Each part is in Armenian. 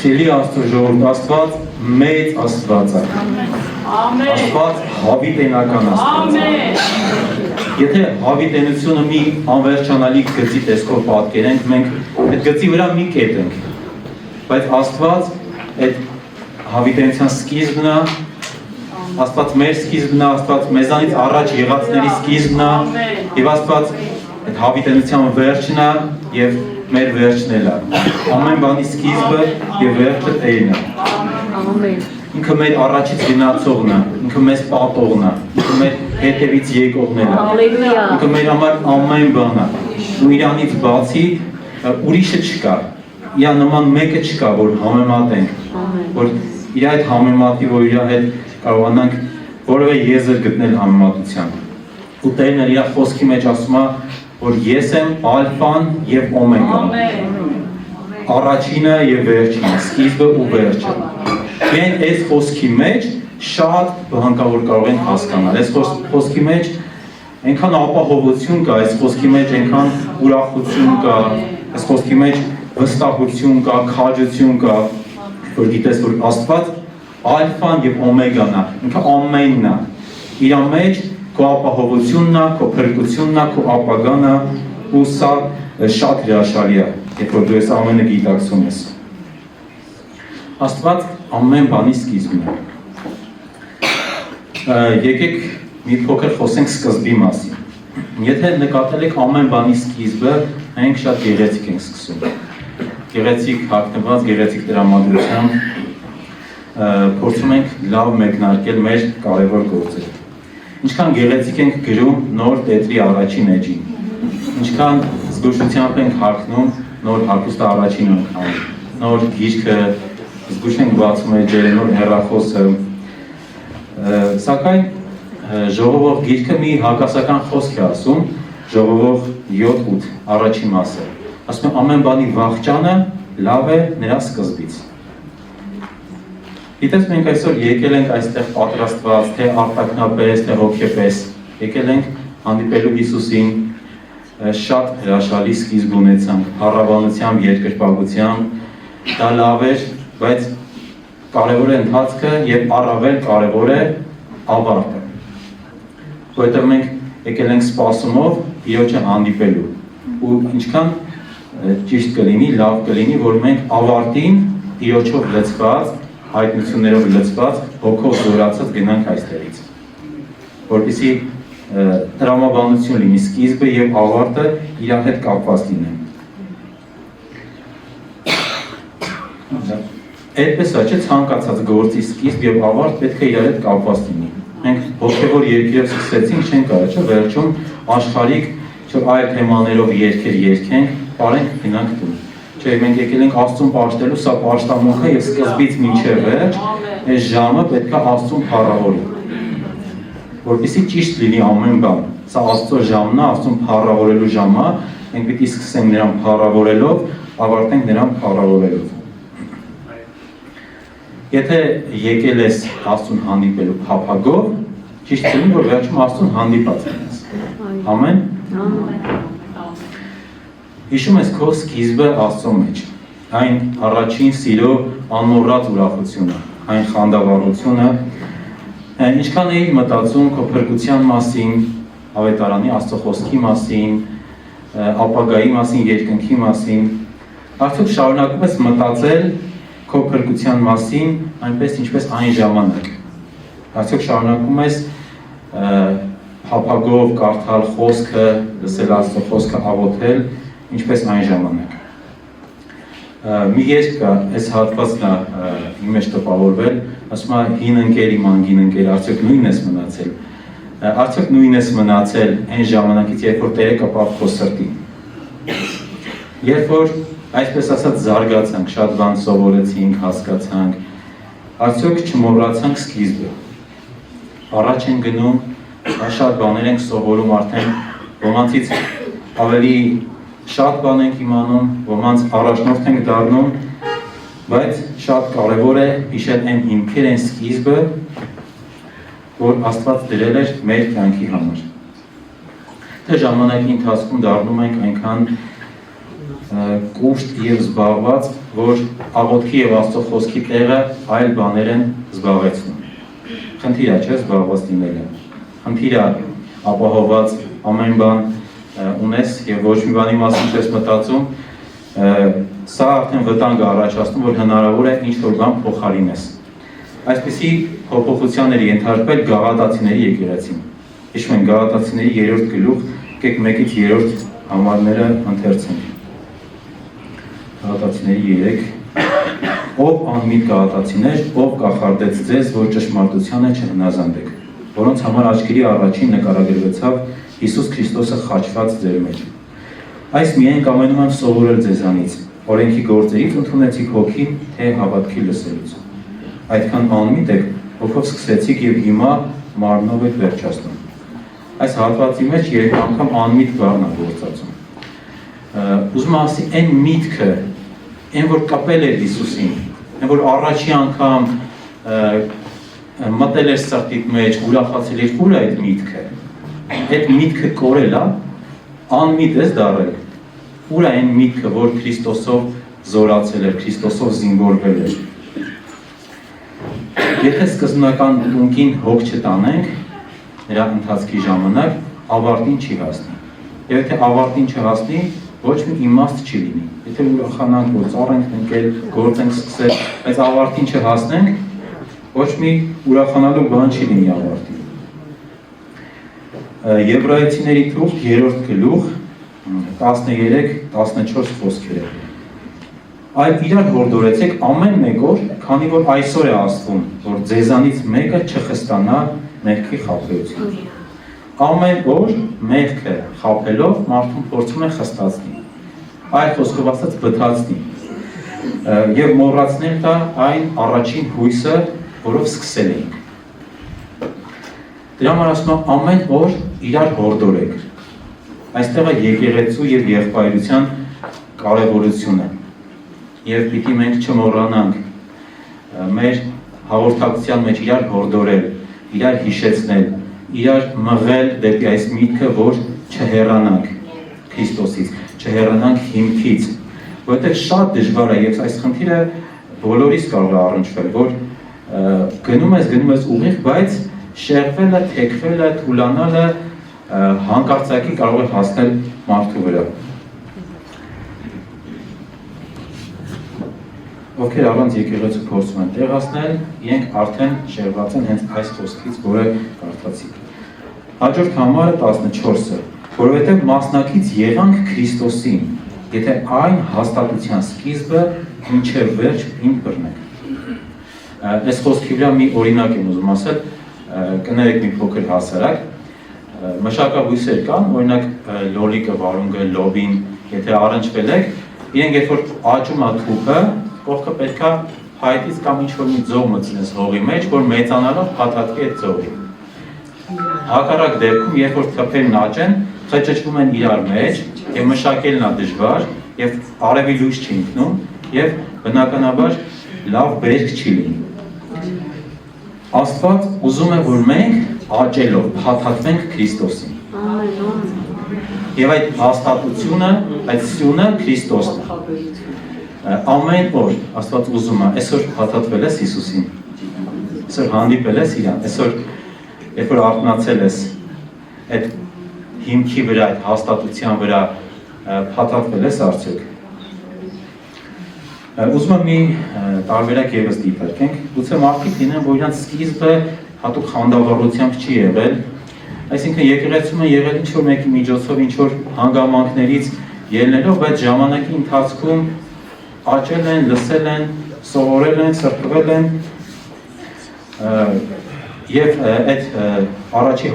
Սիրելի Աստծո ժողովուրդ, Աստված մեծ Աստված է։ Աստված հավիտենական Աստված է։ Եթե հավիտենությունը մի անվերջանալի գծի տեսքով պատկերենք, մենք այդ գծի վրա մի կետ ենք, բայց Աստված այդ հավիտենության սկիզբն է, Աստված մեր սկիզբն է, Աստված մեզանից առաջ եղածների սկիզբն է, եւ Աստված այդ հավիտենության վերջն է եւ մեր վերջն էլ է։ Ամեն բանի սկիզբը եւ վերջը Տերն է։ Ամեն։ Ինքը մեր առաջից գնացողն է, ինքը մեզ պատողն է, ինքը մեր հետևից եկողն է։ Հալելույա։ Ինքը մեր համար ամեն բան է։ Ու իրանից բացի ուրիշը չկա։ Իրա նման մեկը չկա, որ համեմատենք, որ իր այդ համեմատի, որ իր հետ կարողանանք որևէ եզր գտնել համեմատության։ Ու Տերն իր խոսքի մեջ ասում է, որ ես եմ ալֆան եւ օմեգան։ Առաջինը եւ վերջինը, սկիզբը ու վերջը։ Մենք այս խոսքի մեջ շատ բանկավոր կարող ենք հասկանալ։ Այս խոսքի մեջ այնքան ապահովություն կա, այս խոսքի մեջ այնքան ուրախություն կա, այս խոսքի մեջ վստահություն կա, քաջություն կա, որ գիտես, որ Աստված ալֆան եւ օմեգան է, ինքը ամենն է։ Իր մեջ քո ապահովությունն է, քո փրկությունն է, քո ապագան է, ու սա շատ հրաշալի է, երբ որ դու այս ամենը գիտակցում ես։ Աստված ամեն բանի սկիզբն է։ Եկեք մի փոքր խոսենք սկզբի մասին։ Եթե նկատել եք ամեն բանի սկիզբը, մենք շատ գեղեցիկ ենք սկսում։ Գեղեցիկ հագնված, գեղեցիկ տրամադրությամբ փորձում ենք լավ մեկնարկել մեր կարևոր գործերը։ Ինչքան գեղեցիկ ենք գրում նոր տետրի առաջին էջին, ինչքան զգուշությամբ ենք հագնում նոր հագուստը առաջին անգամ, նոր գիրքը, զգուշ ենք բացում էջերը, նոր հեռախոսը, սակայն ժողովող գիրքը մի հակասական խոսք է ասում, ժողովող 7-8 առաջին մասը, ասում է ամեն բանի վախճանը լավ է նրա սկզբից։ Գիտես, մենք այսօր եկել ենք այստեղ պատրաստված, թե արտաքնապես, թե հոգեպես, եկել ենք հանդիպելու Հիսուսին, շատ հրաշալի սկիզբ ունեցանք, փառաբանությամբ, երկրպագությամբ, դա լավ էր, բայց կարևոր է ընթացքը եւ առավել կարևոր է ավարտը։ Որովհետեւ մենք եկել ենք սպասումով Տիրոջը հանդիպելու, ու ինչքան ճիշտ կլինի, լավ կլինի, որ մենք ավարտին Տիրոջով լցված հայտնություններով լցված, հոգով զորացած գնանք այստեղից, որպեսզի տրամաբանություն լինի, սկիզբը եւ ավարտը իրար հետ կապված լինեն։ Այդպես է, չէ՞, ցանկացած գործի սկիզբ եւ ավարտ պետք է իրար հետ կապված լինի։ Մենք հոգեվոր երկիրով սկսեցինք, չենք կարա, չէ՞, վերջում աշխարհիկ, չէ՞, այլ թեմաներով երկեր երկենք, բարենք գնանք տուն։ Չէ, մենք եկել ենք Աստծուն պաշտելու, սա պաշտամունք է եւ սկզբից մինչեւ վերջ այս ժամը պետք է Աստծուն փառավորի։ Որպեսզի ճիշտ լինի ամեն բան։ Սա Աստծո ժամն է, Աստծուն փառավորելու ժամը, մենք պիտի սկսենք նրան փառավորելով, ավարտենք նրան փառավորելով։ Եթե եկել ես Աստծուն հանդիպելու փափագով, ճիշտ լինի, որ վերջում Աստծուն հանդիպած ես։ Ամեն։ Հիշում ես քո սկիզբը Աստծո մեջ, այն առաջին սիրո անմոռաց ուրախությունը, այն խանդավառությունը, ինչքան էիր մտածում քո փրկության մասին, ավետարանի Աստծո խոսքի մասին, ապագայի մասին, երկնքի մասին, արդյոք շարունակում ես մտածել քո փրկության մասին, այնպես ինչպես այն ժամանակ, արդյոք շարունակում ես փափագով կարդալ խոսքը, լսել Աստծո խոսքը, աղոթել, ինչպես այն ժամանակ։ Մի երգ կա, այս հատվածն է իմ մեջ տպավորվել, ասում է հին ընկեր իմ անգին ընկեր, արդյոք նույնն ես մնացել։ Արդյոք նույնն ես մնացել այն ժամանակից, երբ որ Տերը կպավ քո սրտին։ Երբ որ այսպես ասած զարգացանք, շատ բան սովորեցինք, հասկացանք, արդյոք չմոռացանք սկիզբը։ Առաջ են գնում, շատ բաներ ենք սովորում արդեն, ոմանցից ավելի շատ բան ենք իմանում, ոմանց առաջնորդ ենք դառնում, բայց շատ կարևոր է հիշել այն հիմքեր, այն սկիզբը, որ Աստված դրել էր մեր կյանքի համար։ Թե ժամանակի ընթացքում դառնում ենք այնքան կուշտ եւ զբաղված, որ աղոթքի եւ Աստծո խոսքի տեղը այլ բաներ են զբաղեցնում։ Խնդիր է, չէ՞, զբաղված լինելը։ Խնդիր է ապահոված ամեն բան ունես եւ ոչ մի բանի մասին չես մտածում, սա արդեն վտանգ է առաջացնում, որ հնարավոր է ինչ-որ բան փոխարինես։ Այսպիսի փոփոխությունների ենթարկվել Գաղատացիների եկեղեցին։ Հիշում են Գաղատացիների 3-րդ գլուխ, եկեք 1-ից 3 համարները ընթերցենք։ Գաղատացիների 3 Ով անմիտ գաղատացիներ, ով կախարդեց ձեզ, որ ճշմարտությանը չհնազանդեք, որոնց համար աչքերի առաջին նկարագրվեցավ Հիսուս Քրիստոսը խաչված ձեր մեջ։ Այս միայն կամենում եմ սովորել ձեզանից, օրենքի գործերից ընդունեցիք հոգին, թե հավատքի լսելուց։ Այդքան անմիտ եք, ովքով սկսեցիք եւ հիմա մարմնով եք վերջացնում։ Այս հատվածի մեջ 3 անգամ անմիտ բառն է գործածում։ Ուզում եմ ասի, այն միտքը, այն որ կապել էր Հիսուսին, այն որ առաջի անգամ մտել էր սրտիդ մեջ, ուրախացել էր, ուր այդ միտքը։ Այդ միտքը կորել է, անմիտ ես դառել։ Ուր է այն միտքը, որ Քրիստոսով զորացել էր, Քրիստոսով զինվորվել էր։ Եթե սկզբնական ունկին հոգ չտանենք, նրա ընթացքի ժամանակ ավարտին չի հասնի։ Եվ եթե ավարտին չհասնի, ոչ մի իմաստ չի լինի։ Եթե ուրախանանք, որ ծառ ենք ընկել, գործ ենք սկսել, բայց ավարտին չհասնենք, ոչ մի ուրախանալու բան չի լինի ավարտին։ Եբրայեցիների թուղթ 3-րդ գլուխ 13-14 խոսքերը։ Այլ իրար հորդորեցեք ամեն մեկ օր, քանի որ այսօր է ասվում, որ ձեզանից մեկը չխստանա մեղքի խաբեություն։ Ամեն օր մեղքը խաբելով մարդուն փորձում է խստացնի, այլ խոսքով ասած բթացնի եւ մոռացնել տա այն առաջին հույսը, որով սկսել էինք։ Դրա համար ասում եմ ամեն օր իրար հորդորեք։ Այստեղ է եկեղեցու եւ եղբայրության կարեւորությունը։ Եվ պիտի մենք չմոռանանք մեր հաղորդակցության մեջ իրար հորդորել, իրար հիշեցնել, իրար մղել դեպի այս միտքը, որ չհեռանանք Քրիստոսից, չհեռանանք հիմքից, որովհետև շատ դժվար է եւ այս խնդիրը բոլորիս կարող է առնչվել, որ գնում ես ուղիղ, բայց շեղվելը, թեքվելը, թուլանալը հանկարծակի կարող է հասնել մարդու վրա։ Ովքեր առանց եկեղեցու փորձում են տեղացնել, իրենք արդեն շեղված են հենց այս խոսքից, որը կարդացի։ Հաջորդ համարը 14-ը, որովհետև մասնակից եղանք Քրիստոսին, եթե այն հաստատության սկիզբը մինչև վերջ ինք բռնենք։ Այս խոսքի վրա մի օրինակ եմ ուզում ասել, կներեք մի փոքր հասարակ, մշակաբույսեր կան, օրինակ լոլիկը, վարունգը, լոբին, եթե առնչվել եք, իրենք երբ որ աճում է թուփը, կողքը պետքա փայտից կամ ինչ-որ մի ձող մտցնես հողի մեջ, որ մեծանալով փաթաթվի այդ ձողի։ Հակառակ դեպքում, երբ որ թփերն աճեն, խճճվում են իրար մեջ եւ մշակելն է դժվար եւ արևի լույս չի ընկնում եւ բնականաբար լավ բերք չի լինի։ Աստված ուզում է, որ մենք աճելով փաթաթվենք Քրիստոսին։ Եվ այդ հաստատությունը, այդ սյունը Քրիստոսն է։ Ամեն օր Աստված ուզում է, այսօր փաթաթվել ես Հիսուսին, այսօր հանդիպել ես իրան, այսօր երբ որ արթնացել ես այդ հիմքի վրա, այդ հաստատության վրա փաթաթվել ես արդյոք։ Ուզում եմ մի տարբերակ ևս դիտարկենք, գուցե մարդիկ լինեն, որ իրանց սկիզբը հատուկ խանդավառությամբ չի եղել, այսինքն եկեղեցում են եղել ինչ-որ մեկի միջոցով, ինչ-որ հանգամանքներից ելնելով, բայց ժամանակի ընթացքում աճել են, լսել են, սովորել են, սրբվել են եւ այդ առաջի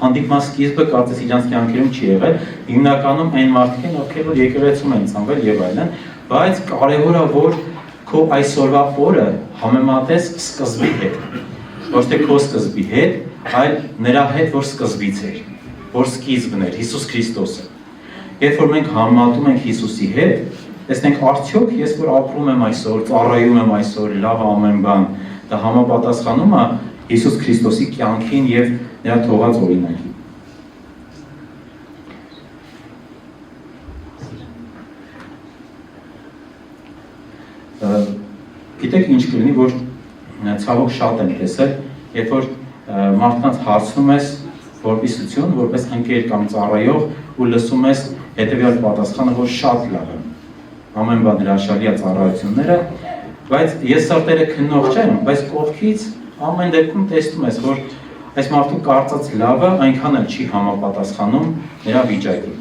հանդիպման սկիզբը կարծես իրանց կյանքերում չի եղել, հիմնականում այն մարդիկ են, ովքեր որ եկեղեցում են ծնվել եւ այլն, բայց կարեւոր է որ քո այսօրվա օրը համեմատես սկզբի հետ, ոչ թե քո սկզբի հետ, այլ նրա հետ, որ սկզբից էր, որ սկիզբն էր, Հիսուս Քրիստոսը։ Երբ որ մենք համեմատում ենք Հիսուսի հետ, տեսնենք արդյոք ես որ ապրում եմ այսօր, ծառայում եմ այսօր, լավ ամեն բան, դա համապատասխանում է Հիսուս Քրիստոսի կյանքին եւ նրա թողած օրինակին։ Գիտեք ինչ կլինի, որ ցավոք շատ եմ տեսել, երբ որ մարդկանց հարցնում ես որպիսություն, որպես ընկեր կամ ծառայող ու լսում ես հետևյալ պատասխանը, որ շատ լավ է, ամեն բան հրաշալի է ծառայությունները, բայց ես սրտերը քննող չեմ, բայց կողքից ամեն դեպքում տեսնում ես, որ այս մարդու կարծած լավը այնքան էլ չի համապատասխանում նրա վիճակին։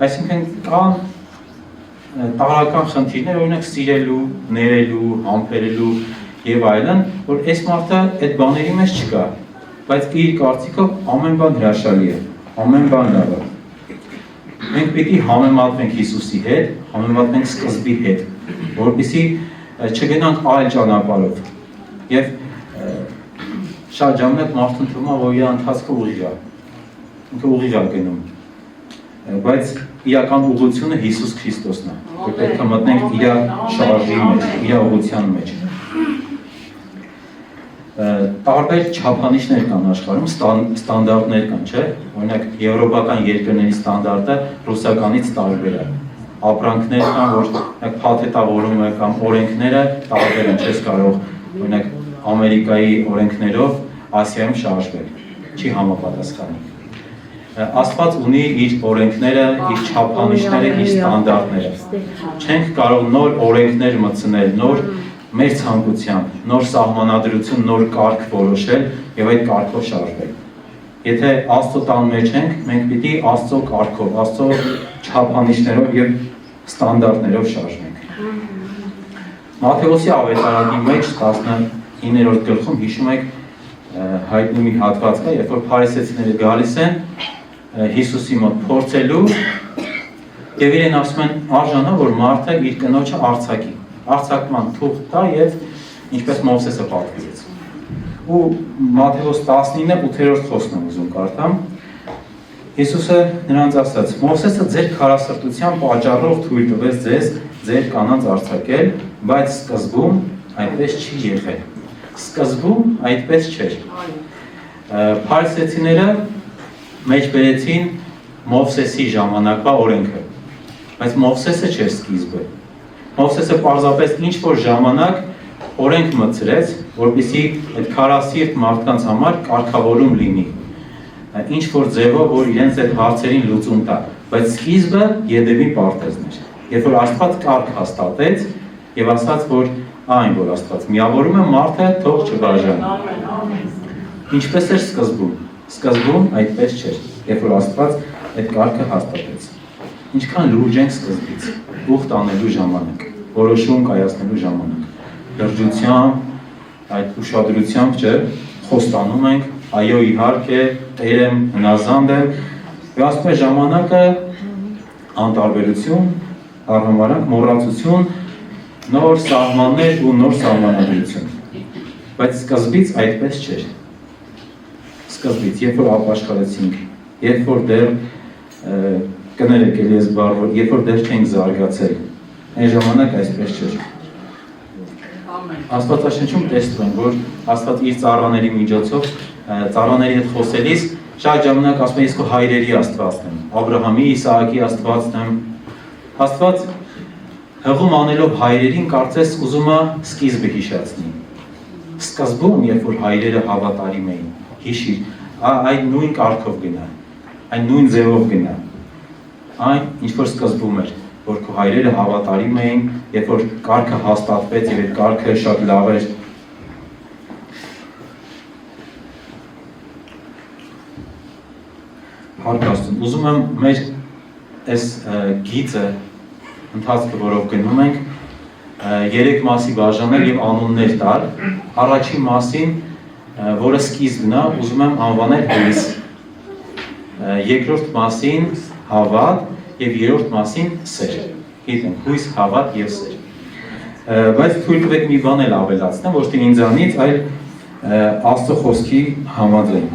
Այսինքն կան տարրական խնդիրներ, օրինակ սիրելու, ներելու, համբերելու եւ այլն, որ այս մարդը այդ բաների մեջ չկա, բայց իր կարծիքով ամեն բան հրաշալի է, ամեն բան լավ է։ Մենք պիտի համեմատվենք Հիսուսի հետ, համեմատվենք սկզբի հետ, որպեսզի չգնանք այլ ճանապարհով։ Եվ շատ ժամանակ մարդուն թվում է, որ իր ընթացքը ուղիղ է, ինքը ուղիղ է գնում, բայց իրական ուղղությունը Հիսուս Քրիստոսն է, որ պետք է մտնենք իր շարժի մեջ, իր ուղղության մեջ։ Տարբեր չափանիշներ կան աշխարհում, ստանդարտներ կան, չէ՞։ Օրինակ եվրոպական երկրների ստանդարտը ռուսականից տարբեր է։ Ապրանքներ կան, որ փաթեթավորումը կամ օրենքները տարբեր են, չես կարող օրինակ Ամերիկայի օրենքներով Ասիայում շարժվել, չի համապատասխանի։ Աստված ունի իր օրենքները, իր չափանիշները, իր ստանդարտները։ Չենք կարող նոր օրենքներ մտցնել, նոր մեր ցանկությամբ, նոր սահմանադրություն, նոր կարգ որոշել եւ այդ կարգով շարժվել։ Եթե Աստծո տան մեջ ենք, մենք պիտի Աստծո կարգով, Աստծո չափանիշներով եւ ստանդարտներով շարժվենք։ Մատթեոսի ավետարանի մեջ 19-րդ գլխում հիշում եք հայտնի մի հատված կա, երբ որ փարիսեցիները գալիս են Հիսուսի մոտ փորձելու եւ իրեն ասում են արժանա որ մարդը իր կնոջը արձակի, արձակման թուղթ տա եւ ինչպես Մովսեսը պատվիրեց։ Ու Մատթեոս 19:8 խոսքն եմ ուզում կարդամ։ Հիսուսը նրանց ասաց. Մովսեսը ձեր քարասրտության պատճառով թույլ տվեց ձեզ ձեր կանանց արձակել, բայց սկզբում այդպես չի եղել։ Սկզբում այդպես չէր։ Փարիսեցիները մեջ բերեցին Մովսեսի ժամանակվա օրենքը, բայց Մովսեսը չէր սկիզբը։ Մովսեսը պարզապես ինչ-որ ժամանակ օրենք մտցրեց, որպեսզի այդ քարասիրտ մարդկանց համար կարգավորում լինի։ Ինչ-որ ձևով, որ իրենց այդ հարցերին լուծում տա, բայց սկիզբը Եդեմի պարտեզն էր։ Երբ որ Աստված կարգ հաստատեց եւ ասաց, որ այն որ Աստված միավորում է մարդը, թող չբաժանի։ Ինչպես էր սկզբում։ Սկզբում այդպես չէր, երբ որ Աստված այդ կարգը հաստատեց։ Ինչքան լուրջ ենք սկզբից, ուխտ անելու ժամանակ, որոշում կայացնելու ժամանակ։ Լրջությամբ, այդ ուշադրությամբ չէ, խոստանում ենք, այո իհարկե, Տեր եմ, հնազանդ եմ, եւ ասում է ժամանակը անտարբերություն, արհամարանք, մոռացություն, նոր սահմաններ ու նոր սահմանադրություն։ Բայց սկզբից այդպես չէր։ Սկզբից, երբ որ ապաշխարեցինք, երբ որ դեռ կներեք էլի ես բառը, երբ որ դեռ չենք զարգացել, այն ժամանակ այսպես չէր։ Աստվածաշնչում տեսնում ենք, որ Աստված իր ծառաների միջոցով, ծառաների հետ խոսելիս շատ ժամանակ ասում է ես քո հայրերի Աստվածն եմ, Աբրահամի, Իսահակի Աստվածն եմ։ Աստված հղում անելով հայրերին կարծես ուզում է սկիզբը հիշեցնի։ Սկզբում, երբ որ հայրերը հավատարիմ էին, հիշիր, այդ նույն կարգով գնա, այն նույն ձևով գնա։ Այն ինչ որ սկզբում էր, որ քո հայրերը հավատարիմ էին, երբ որ կարգը հաստատվեց եւ այդ կարգը շատ լավ էր։ Հարգաստուն, ուզում եմ մեր այս գիծը ընթացքը, որով գնում ենք, 3 մասի բաժանել եւ անուններ տալ։ Առաջին մասին, որը սկիզբն է, ուզում եմ անվանել հույս։ Երկրորդ մասին հավատ եւ երրորդ մասին սեր։ Գիտենք, հույս, հավատ եւ սեր։ Բայց թույլ տվեք մի բան էլ ավելացնեմ, ոչ թե ինձանից, այլ Աստծո խոսքի համաձայն։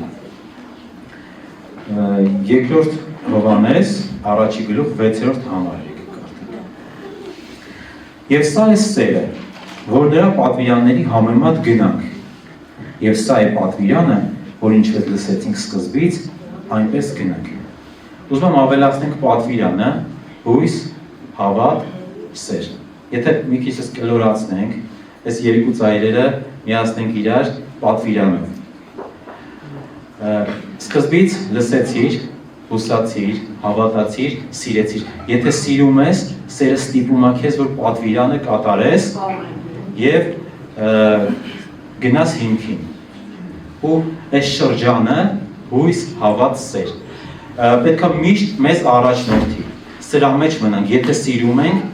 Երկրորդ Հովհաննես, առաջի գլուխ 6-րդ համարը կկարդանք։ Եվ սա է սերը, որ նրա պատվիրանների համեմատ գնանք։ Եվ սա է պատվիրանը, որ ինչպես լսեցինք սկզբից, այնպես գնանք։ Ուզում եմ ավելացնենք պատվիրանը, հույս, հավատ, սեր։ Եթե մի քիչ կլորացնենք, այս երկու ծայրերը միացնենք իրար պատվիրանը։ Սկզբից լսեցիր, հուսացիր, հավատացիր, սիրեցիր։ Եթե սիրում ես, սերը ստիպում է քեզ, որ պատվիրանը կատարես եւ գնաս հիմքին։ Ու այս շրջանը հույս, հավատ, սեր։ Պետք է միշտ մեզ առաջնորդի։ Սրա մեջ մնանք, եթե սիրում ենք,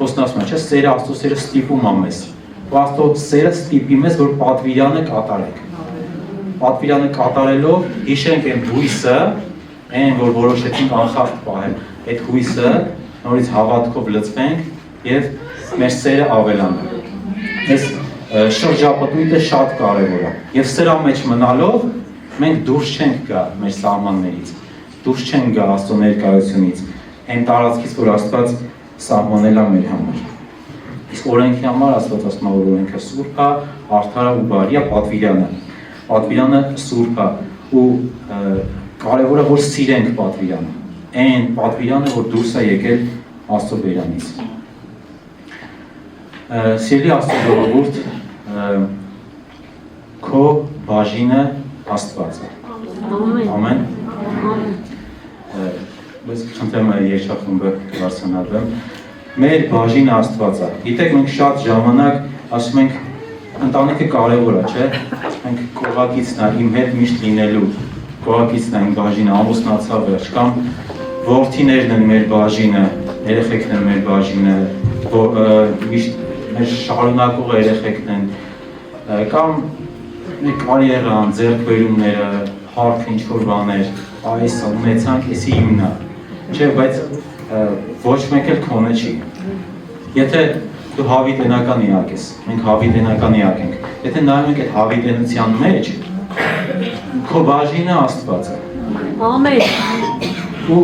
խոսնասում է, չէ՞, սերը Աստծո սերը ստիպում է մեզ։ Աստծո սերը ստիպի մեզ, որ պատվիրանը կատարենք։ Պատվիրանը կատարելով հիշենք այն հույսը, այն որ որոշեցինք անխախտ պահել, այդ հույսը նորից հավատքով լցվենք եւ մեր սերը ավելանա։ Այս շրջապտույտը շատ կարեւոր է եւ սրա մեջ մնալով մենք դուրս չենք գա մեր սահմաններից, դուրս չենք գա Աստծո ներկայությունից, այն տարածքից, որ Աստված սահմանել է մեր համար։ Իսկ օրենքի համար Աստված ասում է, որ օրենքը սուրբ է, արդար է ու բարի է, պատվիրանը սուրբ է ու կարևոր է, որ սիրենք պատվիրանը, այն պատվիրանը, որ դուրս է եկել Աստծո բերանից։ Սիրելի Աստծո ժողովուրդ, քո բաժինը Աստված է։ Ամեն։ Բայց խնդրեմ երգչախումբը դարձանալու։ Մեր բաժինը Աստված է։ Գիտեք, մենք շատ ժամանակ ասում ենք ընտանիքը կարևոր է, չէ՞։ Մենք կողակիցն է իմ հետ միշտ լինելու, կողակիցն է իմ բաժինը, ամուսնացա վերջ, կամ որդիներն են մեր բաժինը, երեխեքն են մեր բաժինը, միշտ մեր շարունակող երեխեքն են, կամ կարիերան, ձեռքբերումները, հարթը ինչ-որ բաներ, այս ունեցանք, էսի իմն է, չէ, բայց ոչ մեկ էլ քոնը չի։ Եթե դու հավիտենական իակ ես, մենք հավիտենական իակ ենք, եթե նայում ենք այդ հավիտենության մեջ, քո բաժինը Աստված է։ Ամեն։ Ու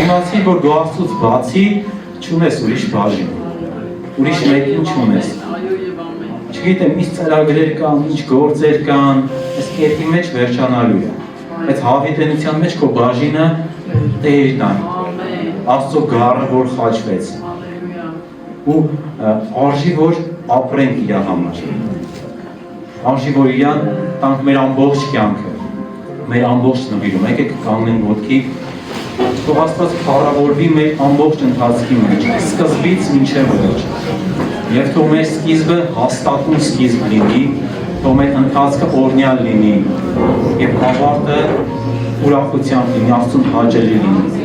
իմացի, որ դու Աստծուց բացի չունես ուրիշ բաժին, ուրիշ մեկին չունես։ Չգիտեմ, ինչ ծրագրեր կան, ինչ գործեր կան, այս կետի մեջ վերջանալու է։ Բայց հավիտենության մեջ քո բաժինը Տերն է, Աստծո գառը, որ խաչվեց։ Ու արժի, որ ապրենք իր համար։ Արժի, որ իրան տանք մեր ամբողջ կյանքը, մեր ամբողջ նվիրում, եկեք կանգնենք ոտքի, թող Աստված փառավորվի մեր ամբողջ ընթացքի մեջ, սկզբից մինչև վերջ։ Եվ թող մեր սկիզբը հաստատուն սկիզբ լինի, թող մեր ընթացքը օրհնյալ լինի, եւ ավարտը ուրախությամբ լինի, Աստծուն հաճելի լինի։